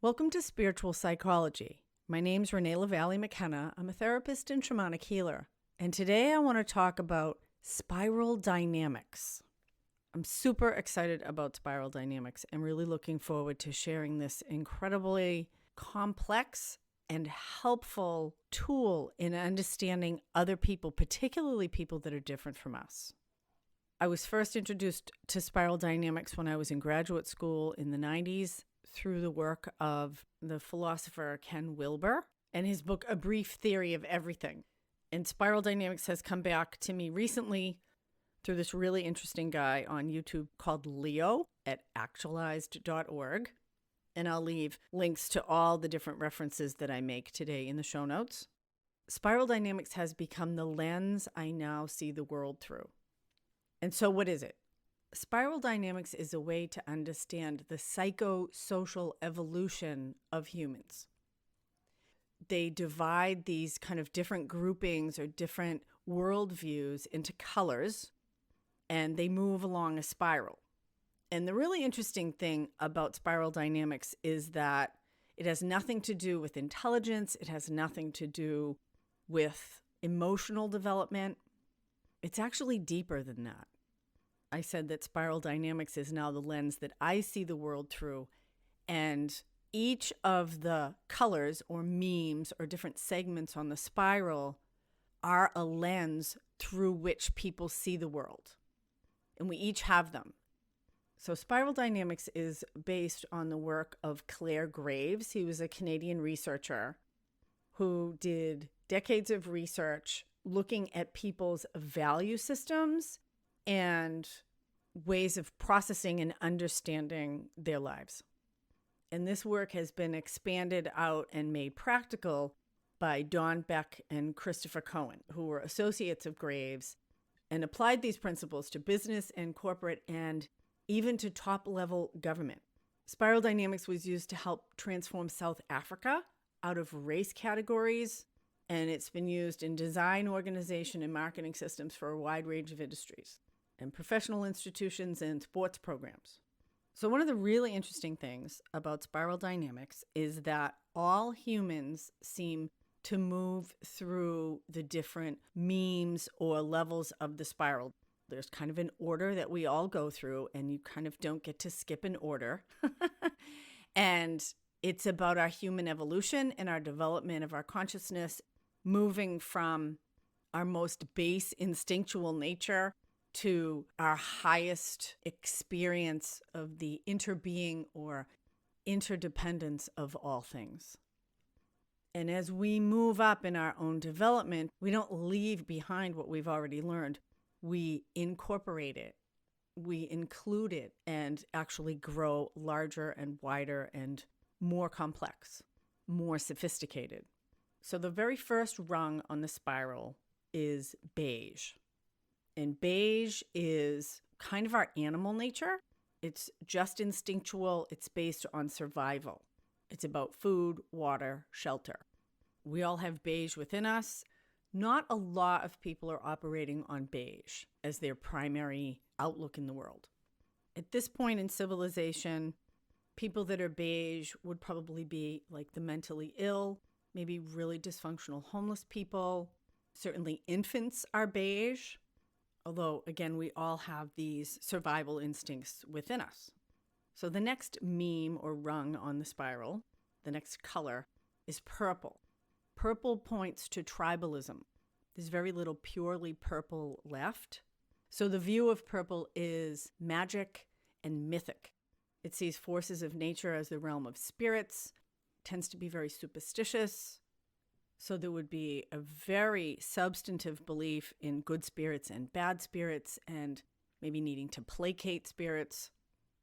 Welcome to Spiritual Psychology. My name's Renee McKenna. I'm a therapist and shamanic healer. And today I want to talk about spiral dynamics. I'm super excited about spiral dynamics and really looking forward to sharing this incredibly complex and helpful tool in understanding other people, particularly people that are different from us. I was first introduced to spiral dynamics when I was in graduate school in the 90s through the work of the philosopher Ken Wilber and his book, A Brief Theory of Everything. And spiral dynamics has come back to me recently through this really interesting guy on YouTube called Leo at actualized.org. And I'll leave links to all the different references that I make today in the show notes. Spiral dynamics has become the lens I now see the world through. And so what is it? Spiral dynamics is a way to understand the psychosocial evolution of humans. They divide these kind of different groupings or different worldviews into colors, and they move along a spiral. And the really interesting thing about spiral dynamics is that it has nothing to do with intelligence. It has nothing to do with emotional development. It's actually deeper than that. I said that spiral dynamics is now the lens that I see the world through, and each of the colors or memes or different segments on the spiral are a lens through which people see the world, and we each have them. So spiral dynamics is based on the work of Claire Graves. He was a Canadian researcher who did decades of research looking at people's value systems and ways of processing and understanding their lives. And this work has been expanded out and made practical by Don Beck and Christopher Cohen, who were associates of Graves, and applied these principles to business and corporate and even to top-level government. Spiral dynamics was used to help transform South Africa out of race categories, and it's been used in design, organization, and marketing systems for a wide range of industries and professional institutions and sports programs. So one of the really interesting things about spiral dynamics is that all humans seem to move through the different memes or levels of the spiral. There's kind of an order that we all go through, and you kind of don't get to skip an order. And it's about our human evolution and our development of our consciousness, moving from our most base instinctual nature to our highest experience of the interbeing or interdependence of all things. And as we move up in our own development, we don't leave behind what we've already learned. We incorporate it, we include it, and actually grow larger and wider and more complex, more sophisticated. So the very first rung on the spiral is beige. And beige is kind of our animal nature. It's just instinctual. It's based on survival. It's about food, water, shelter. We all have beige within us. Not a lot of people are operating on beige as their primary outlook in the world. At this point in civilization, people that are beige would probably be like the mentally ill, maybe really dysfunctional homeless people. Certainly infants are beige. Although, again, we all have these survival instincts within us. So the next meme or rung on the spiral, the next color, is purple. Purple points to tribalism. There's very little purely purple left. So the view of purple is magic and mythic. It sees forces of nature as the realm of spirits, tends to be very superstitious. So there would be a very substantive belief in good spirits and bad spirits and maybe needing to placate spirits.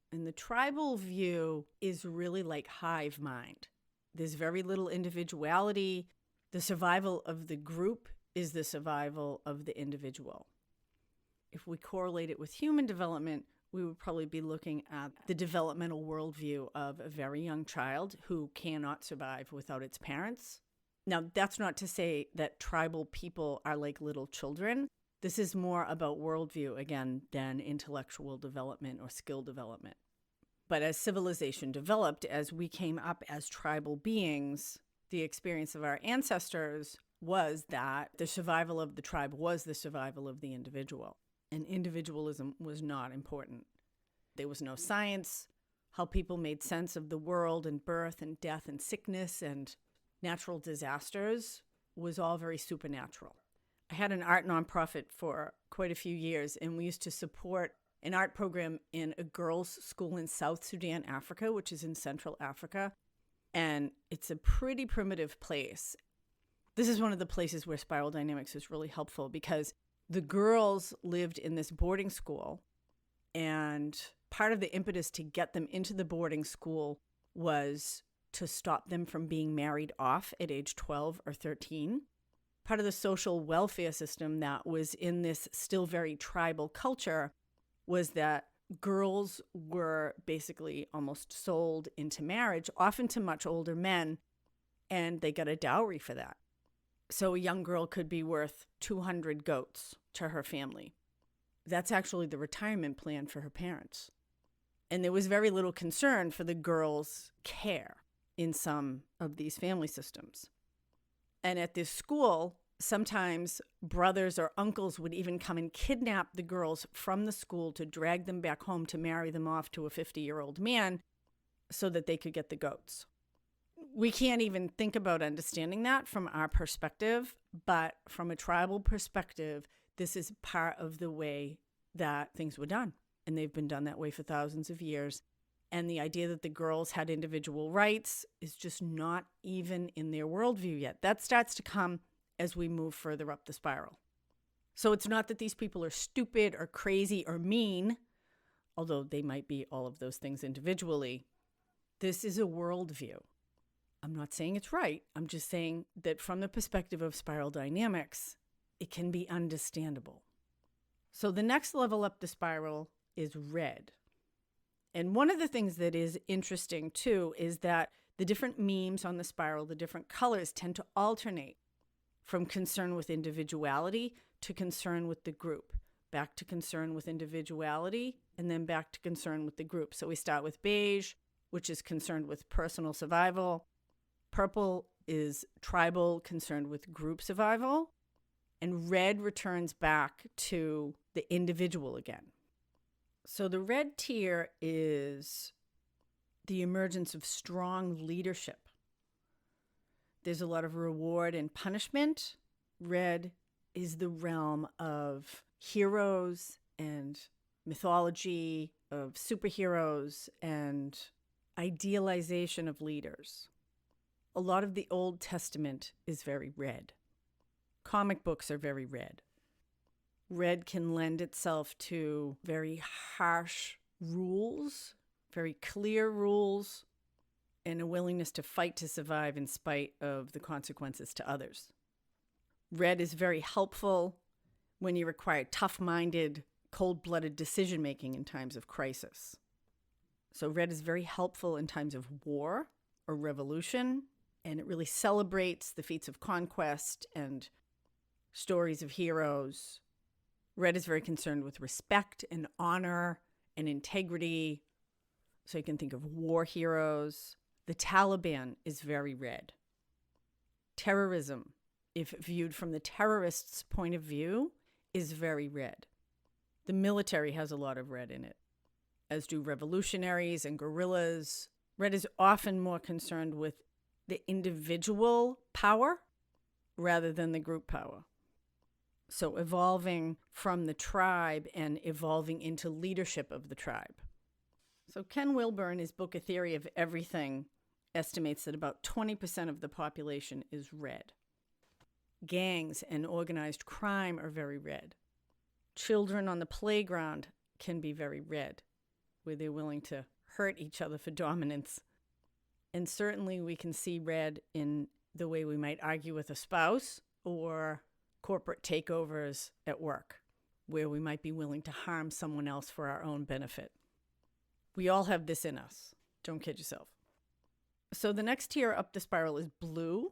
And the tribal view is really like hive mind. There's very little individuality. The survival of the group is the survival of the individual. If we correlate it with human development, we would probably be looking at the developmental worldview of a very young child who cannot survive without its parents. Now, that's not to say that tribal people are like little children. This is more about worldview, again, than intellectual development or skill development. But as civilization developed, as we came up as tribal beings, the experience of our ancestors was that the survival of the tribe was the survival of the individual. And individualism was not important. There was no science. How people made sense of the world and birth and death and sickness and natural disasters was all very supernatural. I had an art nonprofit for quite a few years, and we used to support an art program in a girls' school in South Sudan, Africa, which is in Central Africa. And it's a pretty primitive place. This is one of the places where spiral dynamics is really helpful because the girls lived in this boarding school, and part of the impetus to get them into the boarding school was to stop them from being married off at age 12 or 13. Part of the social welfare system that was in this still very tribal culture was that girls were basically almost sold into marriage, often to much older men, and they got a dowry for that. So a young girl could be worth 200 goats to her family. That's actually the retirement plan for her parents. And there was very little concern for the girl's care in some of these family systems. And at this school, sometimes brothers or uncles would even come and kidnap the girls from the school to drag them back home to marry them off to a 50-year-old man so that they could get the goats. We can't even think about understanding that from our perspective, but from a tribal perspective, this is part of the way that things were done. And they've been done that way for thousands of years. And the idea that the girls had individual rights is just not even in their worldview yet. That starts to come as we move further up the spiral. So it's not that these people are stupid or crazy or mean, although they might be all of those things individually. This is a worldview. I'm not saying it's right. I'm just saying that from the perspective of spiral dynamics, it can be understandable. So the next level up the spiral is red. And one of the things that is interesting too is that the different memes on the spiral, the different colors tend to alternate from concern with individuality to concern with the group, back to concern with individuality, and then back to concern with the group. So we start with beige, which is concerned with personal survival. Purple is tribal, concerned with group survival. And red returns back to the individual again. So the red tier is the emergence of strong leadership. There's a lot of reward and punishment. Red is the realm of heroes and mythology, of superheroes and idealization of leaders. A lot of the Old Testament is very red. Comic books are very red. Red can lend itself to very harsh rules, very clear rules, and a willingness to fight to survive in spite of the consequences to others. Red is very helpful when you require tough-minded, cold-blooded decision-making in times of crisis. So red is very helpful in times of war or revolution, and it really celebrates the feats of conquest and stories of heroes. Red is very concerned with respect and honor and integrity. So you can think of war heroes. The Taliban is very red. Terrorism, if viewed from the terrorists' point of view, is very red. The military has a lot of red in it, as do revolutionaries and guerrillas. Red is often more concerned with the individual power rather than the group power. So evolving from the tribe and evolving into leadership of the tribe. So Ken Wilber, in his book, A Theory of Everything, estimates that about 20% of the population is red. Gangs and organized crime are very red. Children on the playground can be very red, where they're willing to hurt each other for dominance. And certainly we can see red in the way we might argue with a spouse or corporate takeovers at work, where we might be willing to harm someone else for our own benefit. We all have this in us. Don't kid yourself. So the next tier up the spiral is blue.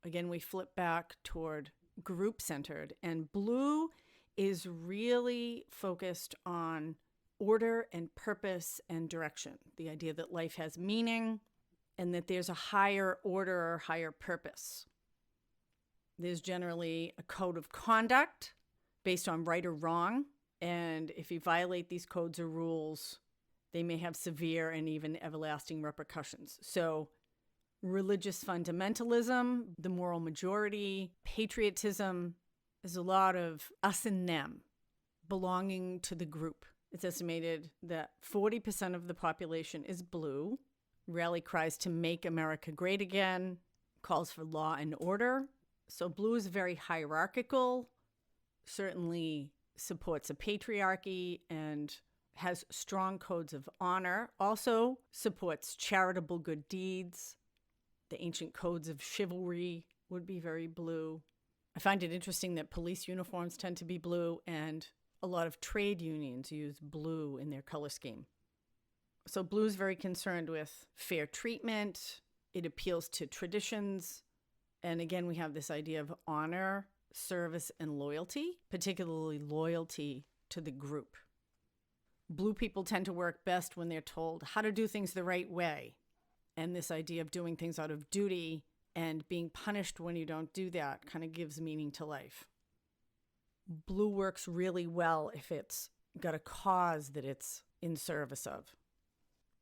Again, we flip back toward group-centered, and blue is really focused on order and purpose and direction, the idea that life has meaning and that there's a higher order or higher purpose. There's generally a code of conduct based on right or wrong, and if you violate these codes or rules, they may have severe and even everlasting repercussions. So religious fundamentalism, the moral majority, patriotism, is a lot of us and them, belonging to the group. It's estimated that 40% of the population is blue, rally cries to make America great again, calls for law and order. So blue is very hierarchical, certainly supports a patriarchy and has strong codes of honor, also supports charitable good deeds. The ancient codes of chivalry would be very blue. I find it interesting that police uniforms tend to be blue, and a lot of trade unions use blue in their color scheme. So blue is very concerned with fair treatment. It appeals to traditions. And again, we have this idea of honor, service, and loyalty, particularly loyalty to the group. Blue people tend to work best when they're told how to do things the right way. And this idea of doing things out of duty and being punished when you don't do that kind of gives meaning to life. Blue works really well if it's got a cause that it's in service of.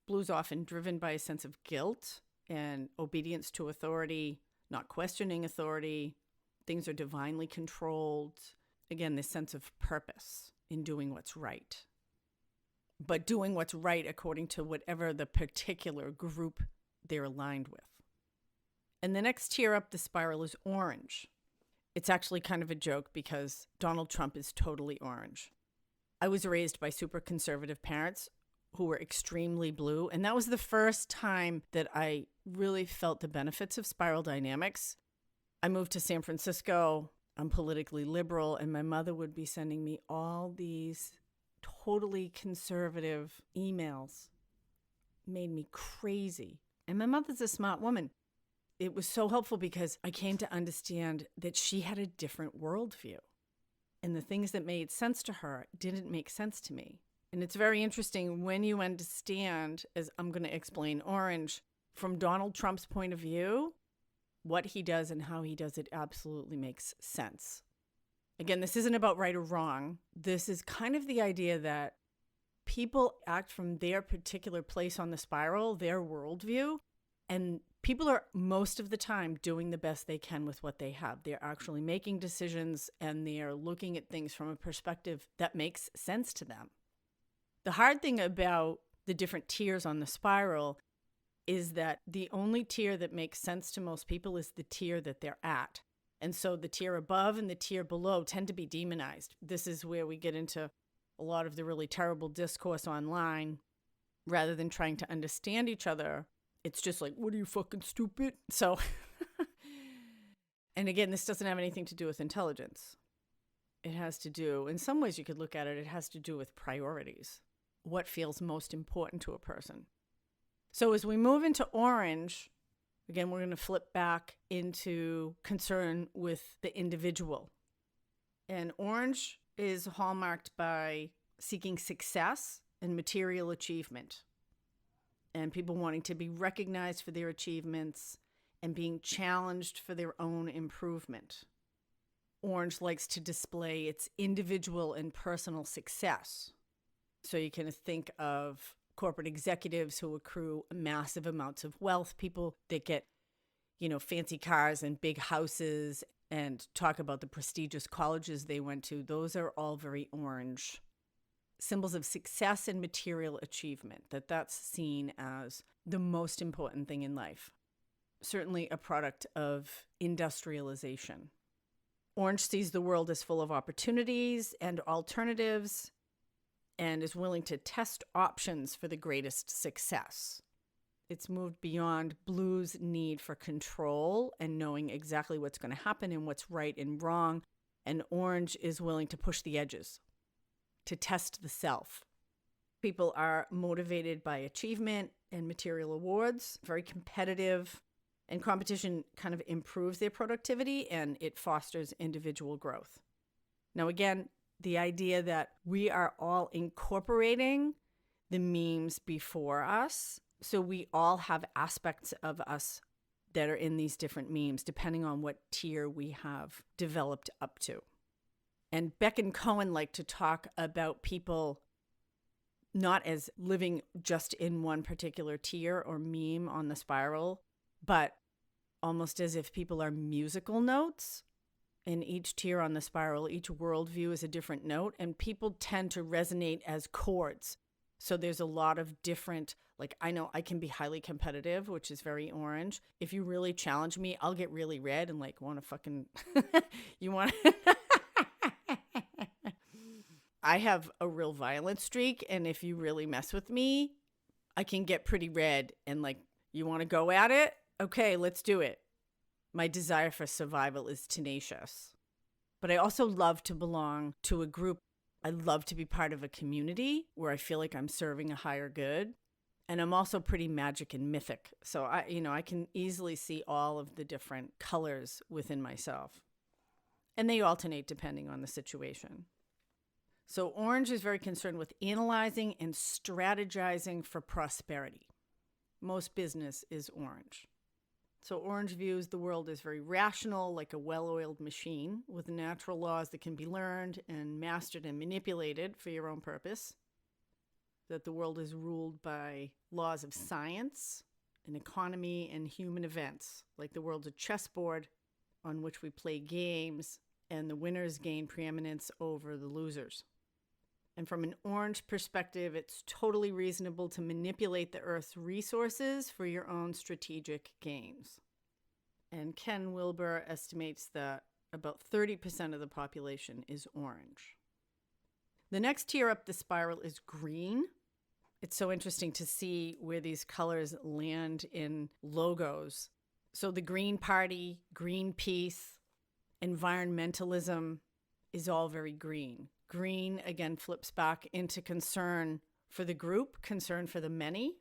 Blue's often driven by a sense of guilt and obedience to authority, not questioning authority. Things are divinely controlled. Again, this sense of purpose in doing what's right. But doing what's right according to whatever the particular group they're aligned with. And the next tier up the spiral is orange. It's actually kind of a joke because Donald Trump is totally orange. I was raised by super conservative parents who were extremely blue, and that was the first time that I really felt the benefits of spiral dynamics. I moved to San Francisco. I'm politically liberal, and my mother would be sending me all these totally conservative emails. Made me crazy. And my mother's a smart woman. It was so helpful because I came to understand that she had a different worldview. And the things that made sense to her didn't make sense to me. And it's very interesting when you understand, as I'm going to explain orange, from Donald Trump's point of view, what he does and how he does it absolutely makes sense. Again, this isn't about right or wrong. This is kind of the idea that people act from their particular place on the spiral, their worldview, and people are most of the time doing the best they can with what they have. They're actually making decisions and they're looking at things from a perspective that makes sense to them. The hard thing about the different tiers on the spiral is that the only tier that makes sense to most people is the tier that they're at. And so the tier above and the tier below tend to be demonized. This is where we get into a lot of the really terrible discourse online. Rather than trying to understand each other, it's just like, what are you, fucking stupid? So, and again, this doesn't have anything to do with intelligence. It has to do, in some ways you could look at it, it has to do with priorities. What feels most important to a person. So as we move into orange, again, we're going to flip back into concern with the individual. And orange is hallmarked by seeking success and material achievement. And people wanting to be recognized for their achievements and being challenged for their own improvement. Orange likes to display its individual and personal success. So you can think of corporate executives who accrue massive amounts of wealth, people that get, fancy cars and big houses and talk about the prestigious colleges they went to. Those are all very orange. Symbols of success and material achievement, that's seen as the most important thing in life. Certainly a product of industrialization. Orange sees the world as full of opportunities and alternatives and is willing to test options for the greatest success. It's moved beyond blue's need for control and knowing exactly what's going to happen and what's right and wrong, and orange is willing to push the edges, to test the self. People are motivated by achievement and material awards, very competitive, and competition kind of improves their productivity and it fosters individual growth. Now, again, the idea that we are all incorporating the memes before us. So we all have aspects of us that are in these different memes, depending on what tier we have developed up to. And Beck and Cohen like to talk about people not as living just in one particular tier or meme on the spiral, but almost as if people are musical notes. In each tier on the spiral, each worldview is a different note, and people tend to resonate as chords. So there's a lot of different, like, I know I can be highly competitive, which is very orange. If you really challenge me, I'll get really red and like want to fucking, you want I have a real violent streak, and if you really mess with me, I can get pretty red and like, you want to go at it? Okay, let's do it. My desire for survival is tenacious. But I also love to belong to a group. I love to be part of a community where I feel like I'm serving a higher good. And I'm also pretty magic and mythic. So I can easily see all of the different colors within myself. And they alternate depending on the situation. So orange is very concerned with analyzing and strategizing for prosperity. Most business is orange. So orange views the world as very rational, like a well-oiled machine with natural laws that can be learned and mastered and manipulated for your own purpose. That the world is ruled by laws of science, an economy, and human events. Like the world's a chessboard on which we play games, and the winners gain preeminence over the losers. And from an orange perspective, it's totally reasonable to manipulate the Earth's resources for your own strategic gains. And Ken Wilber estimates that about 30% of the population is orange. The next tier up the spiral is green. It's so interesting to see where these colors land in logos. So the Green Party, Greenpeace, environmentalism is all very green. Green, again, flips back into concern for the group, concern for the many.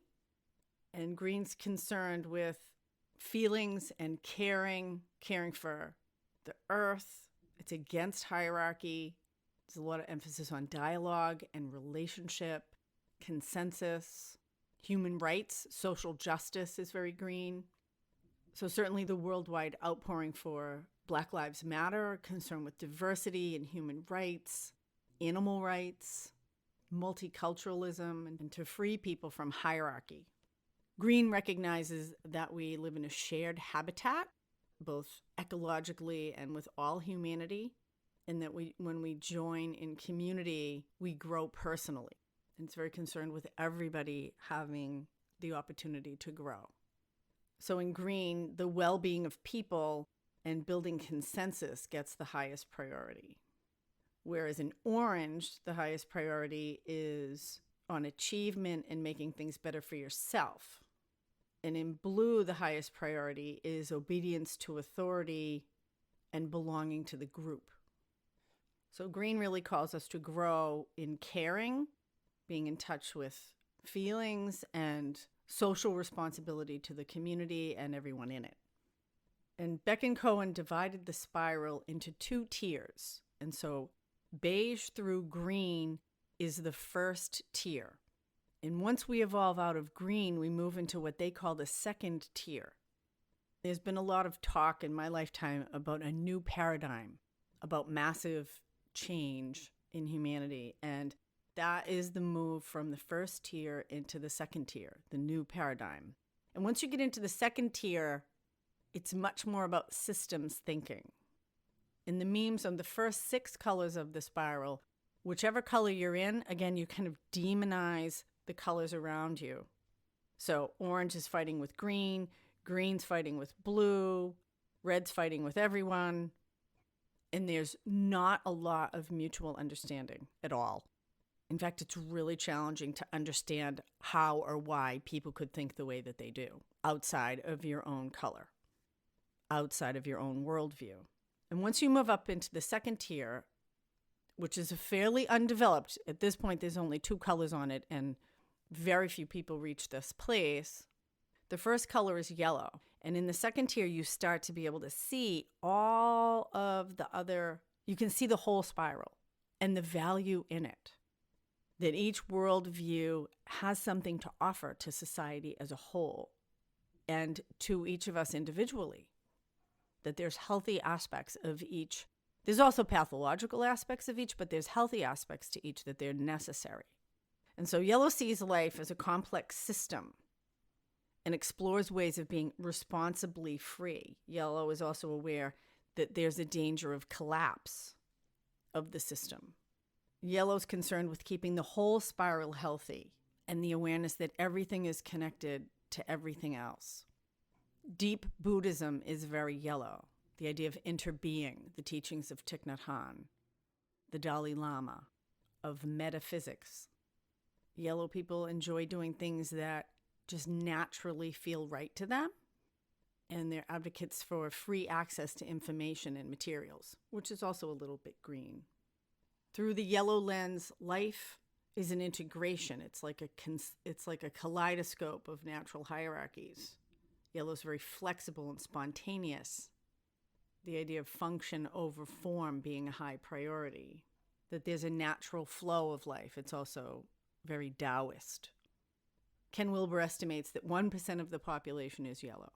And green's concerned with feelings and caring for the earth. It's against hierarchy. There's a lot of emphasis on dialogue and relationship, consensus, human rights, social justice is very green. So certainly the worldwide outpouring for Black Lives Matter, concern with diversity and human rights, animal rights, multiculturalism, and to free people from hierarchy. Green recognizes that we live in a shared habitat, both ecologically and with all humanity, and that when we join in community, we grow personally. And it's very concerned with everybody having the opportunity to grow. So in green, the well-being of people and building consensus gets the highest priority. Whereas in orange, the highest priority is on achievement and making things better for yourself. And in blue, the highest priority is obedience to authority and belonging to the group. So green really calls us to grow in caring, being in touch with feelings and social responsibility to the community and everyone in it. And Beck and Cohen divided the spiral into two tiers. And so beige through green is the first tier. And once we evolve out of green, we move into what they call the second tier. There's been a lot of talk in my lifetime about a new paradigm, about massive change in humanity. And that is the move from the first tier into the second tier, the new paradigm. And once you get into the second tier, it's much more about systems thinking. In the memes on the first 6 colors of the spiral, whichever color you're in, again, you kind of demonize the colors around you. So orange is fighting with green, green's fighting with blue, red's fighting with everyone. And there's not a lot of mutual understanding at all. In fact, it's really challenging to understand how or why people could think the way that they do outside of your own color, outside of your own worldview. And once you move up into the second tier, which is fairly undeveloped, at this point there's only 2 colors on it and very few people reach this place. The first color is yellow. And in the second tier, you start to be able to see all of the other, you can see the whole spiral. and the value in it. That each worldview has something to offer to society as a whole and to each of us individually. That there's healthy aspects of each. There's also pathological aspects of each, but there's healthy aspects to each that they're necessary. And so yellow sees life as a complex system and explores ways of being responsibly free. Yellow is also aware that there's a danger of collapse of the system. Yellow's concerned with keeping the whole spiral healthy and the awareness that everything is connected to everything else. Deep Buddhism is very yellow. The idea of interbeing, the teachings of Thich Nhat Hanh, the Dalai Lama, of metaphysics. Yellow people enjoy doing things that just naturally feel right to them, and they're advocates for free access to information and materials, which is also a little bit green. Through the yellow lens, life is an integration. It's like a kaleidoscope of natural hierarchies. Yellow is very flexible and spontaneous. The idea of function over form being a high priority. That there's a natural flow of life. It's also very Taoist. Ken Wilber estimates that 1% of the population is yellow.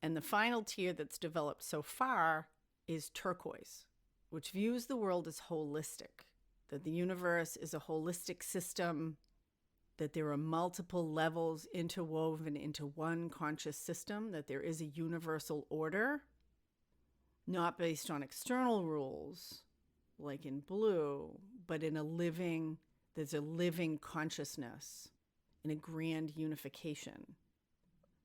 And the final tier that's developed so far is turquoise, which views the world as holistic, that the universe is a holistic system, that there are multiple levels interwoven into one conscious system, that there is a universal order, not based on external rules, like in blue, but in there's a living consciousness, in a grand unification.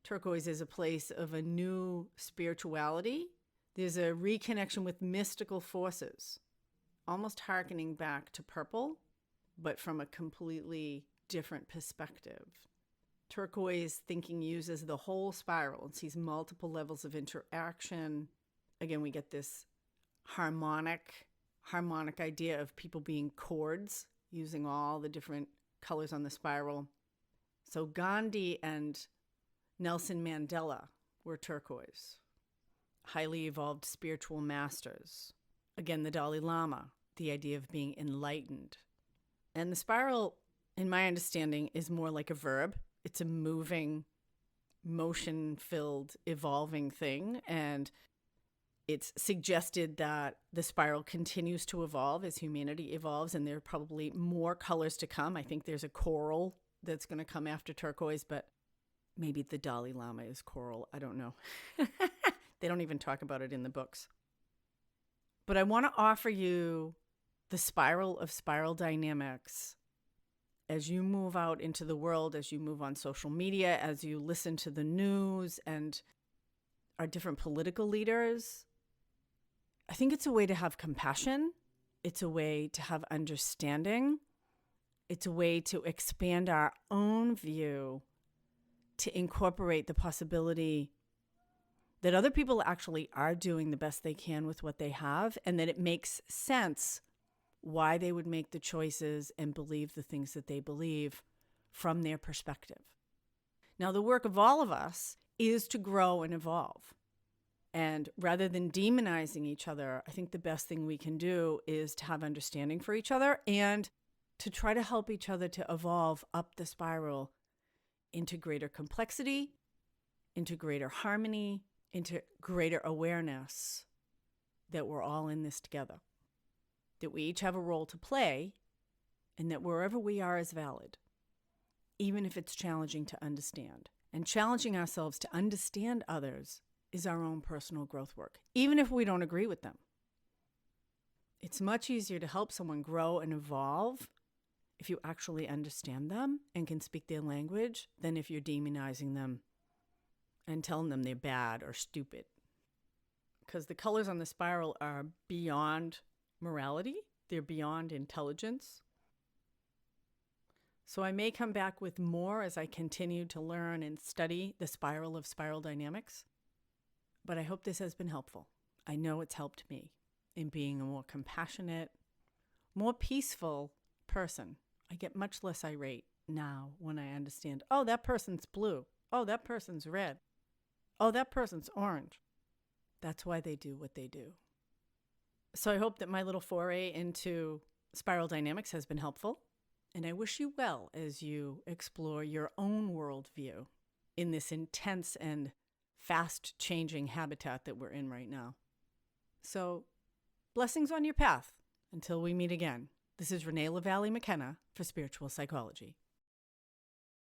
Turquoise is a place of a new spirituality. There's a reconnection with mystical forces, almost hearkening back to purple, but from a completely different perspective. Turquoise thinking uses the whole spiral and sees multiple levels of interaction. Again, we get this harmonic idea of people being chords, using all the different colors on the spiral. So Gandhi and Nelson Mandela were turquoise. Highly evolved spiritual masters. Again, the Dalai Lama, the idea of being enlightened. And the spiral, in my understanding, is more like a verb. It's a moving, motion-filled, evolving thing. And it's suggested that the spiral continues to evolve as humanity evolves, and there are probably more colors to come. I think there's a coral that's going to come after turquoise, but maybe the Dalai Lama is coral. I don't know. They don't even talk about it in the books. But I want to offer you the spiral of spiral dynamics as you move out into the world, as you move on social media, as you listen to the news and our different political leaders. I think it's a way to have compassion. It's a way to have understanding. It's a way to expand our own view, to incorporate the possibility that other people actually are doing the best they can with what they have, and that it makes sense why they would make the choices and believe the things that they believe from their perspective. Now, the work of all of us is to grow and evolve. And rather than demonizing each other, I think the best thing we can do is to have understanding for each other and to try to help each other to evolve up the spiral into greater complexity, into greater harmony, into greater awareness that we're all in this together, that we each have a role to play, and that wherever we are is valid, even if it's challenging to understand. And challenging ourselves to understand others is our own personal growth work, even if we don't agree with them. It's much easier to help someone grow and evolve if you actually understand them and can speak their language than if you're demonizing them and telling them they're bad or stupid. Because the colors on the spiral are beyond morality. They're beyond intelligence. So I may come back with more as I continue to learn and study the spiral of spiral dynamics. But I hope this has been helpful. I know it's helped me in being a more compassionate, more peaceful person. I get much less irate now when I understand, oh, that person's blue. Oh, that person's red. Oh, that person's orange. That's why they do what they do. So I hope that my little foray into spiral dynamics has been helpful, and I wish you well as you explore your own worldview in this intense and fast-changing habitat that we're in right now. So, blessings on your path until we meet again. This is Renee McKenna for Spiritual Psychology.